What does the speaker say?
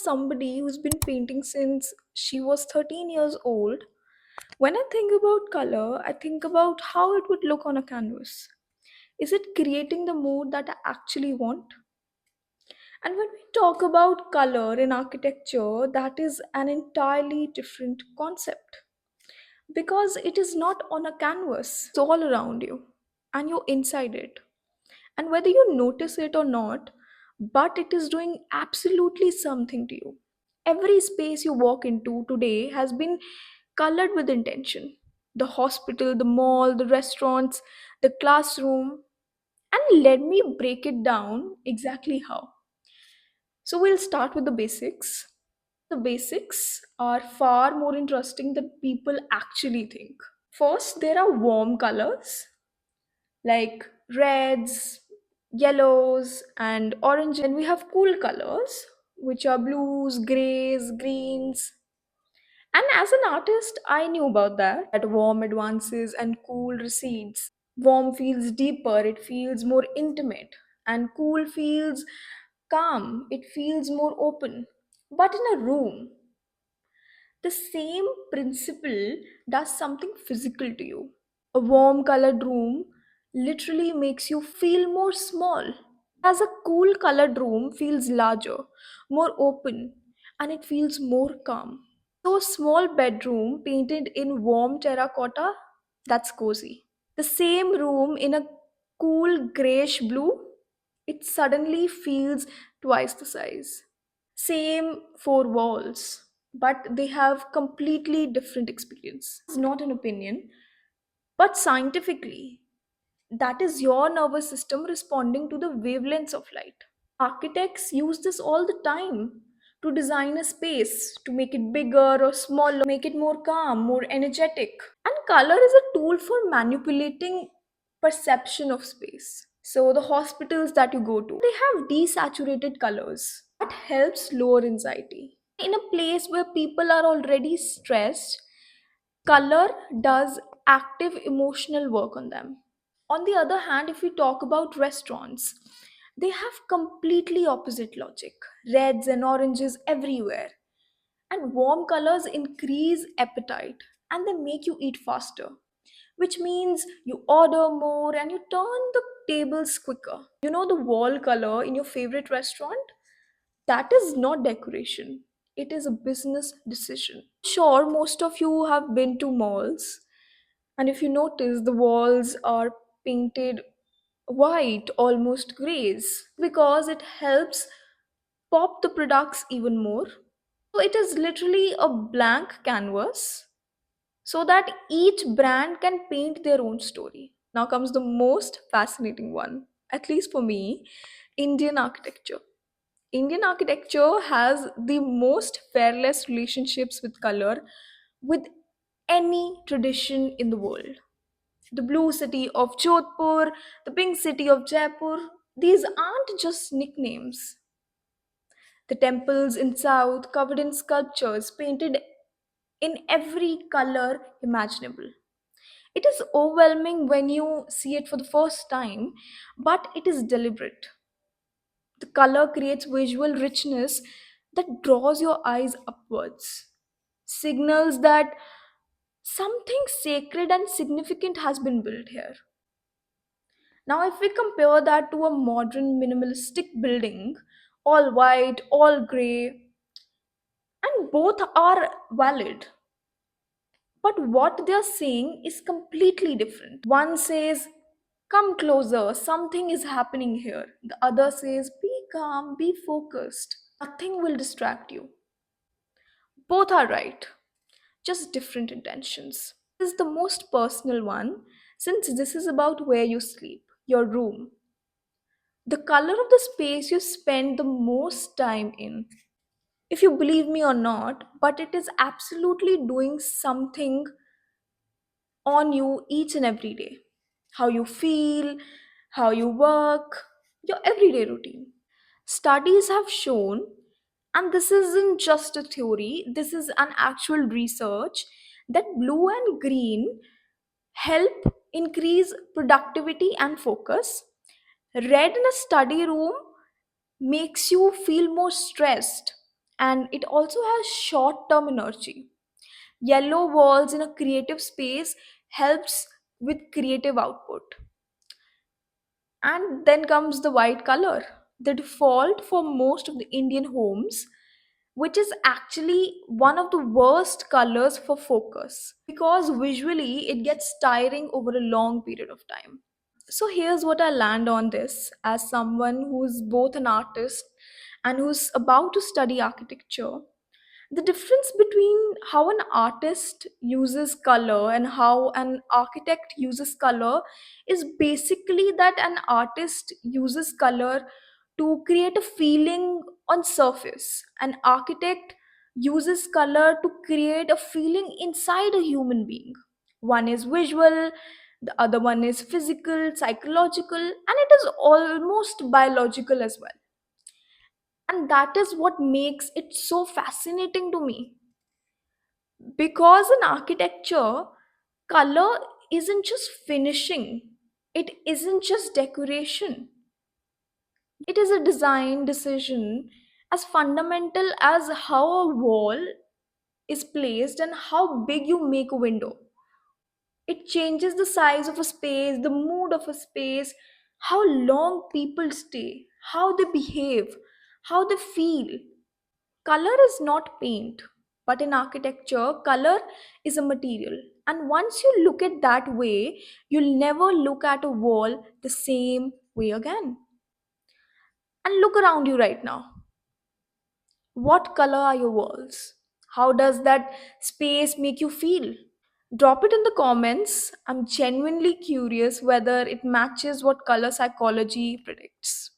somebody who's been painting since she was 13 years old, when I think about color, I think about how it would look on a canvas. Is it creating the mood that I actually want? And when we talk about color in architecture, that is an entirely different concept because it is not on a canvas, it's all around you and you're inside it. And whether you notice it or not, but it is doing absolutely something to you. Every space you walk into today has been colored with intention. The hospital, the mall, the restaurants, the classroom. And let me break it down exactly how. So we'll start with the basics. The basics are far more interesting than people actually think. First, there are warm colors like reds, yellows, and oranges. Then we have cool colors, which are blues, grays, greens. And as an artist, I knew about that. That warm advances and cool recedes. Warm feels deeper, it feels more intimate, and cool feels calm, it feels more open. But in a room, the same principle does something physical to you. A warm colored room literally makes you feel more small. As a cool colored room feels larger, more open, and it feels more calm. So, a small bedroom painted in warm terracotta, that's cozy. The same room in a cool grayish blue, it suddenly feels twice the size. Same four walls, but they have completely different experience. It's not an opinion, but scientifically, that is your nervous system responding to the wavelengths of light. Architects use this all the time to design a space, to make it bigger or smaller, make it more calm, more energetic. And color is a tool for manipulating perception of space. So, the hospitals that you go to, they have desaturated colors. That helps lower anxiety. In a place where people are already stressed, color does active emotional work on them. On the other hand, if we talk about restaurants, they have completely opposite logic. Reds and oranges everywhere. And warm colors increase appetite and they make you eat faster, which means you order more and you turn the tables quicker. You know the wall color in your favorite restaurant? That is not decoration. It is a business decision. Sure, most of you have been to malls, and if you notice, the walls are painted white, almost grays, because it helps pop the products even more. So it is literally a blank canvas so that each brand can paint their own story. Now comes the most fascinating one, at least for me, Indian architecture. Indian architecture has the most fearless relationships with color with any tradition in the world. The blue city of Jodhpur, the pink city of Jaipur, these aren't just nicknames. The temples in south covered in sculptures painted in every color imaginable. It is overwhelming when you see it for the first time, but it is deliberate. The color creates visual richness that draws your eyes upwards, signals that something sacred and significant has been built here. Now, if we compare that to a modern minimalistic building, all white, all grey, and both are valid, but what they're saying is completely different. One says, come closer, something is happening here. The other says, be calm, be focused. Nothing will distract you. Both are right, just different intentions. This is the most personal one since this is about where you sleep, your room, the color of the space you spend the most time in. If you believe me or not, but it is absolutely doing something on you each and every day. How you feel, how you work, your everyday routine. Studies have shown, and this isn't just a theory, this is an actual research, that blue and green help increase productivity and focus. Red in a study room makes you feel more stressed, and it also has short term energy. Yellow walls in a creative space helps with creative output. And then comes the white color, the default for most of the Indian homes, which is actually one of the worst colors for focus because visually it gets tiring over a long period of time. So here's what I land on this as someone who's both an artist and who's about to study architecture. The difference between how an artist uses color and how an architect uses color is basically that an artist uses color to create a feeling on surface. An architect uses color to create a feeling inside a human being. One is visual, the other one is physical, psychological, and it is almost biological as well. And that is what makes it so fascinating to me. Because in architecture, color isn't just finishing, it isn't just decoration. It is a design decision as fundamental as how a wall is placed and how big you make a window. It changes the size of a space, the mood of a space, how long people stay, how they behave, how they feel. Color is not paint, but in architecture, color is a material. And once you look at that way, you'll never look at a wall the same way again. And look around you right now. What color are your walls? How does that space make you feel? Drop it in the comments. I'm genuinely curious whether it matches what color psychology predicts.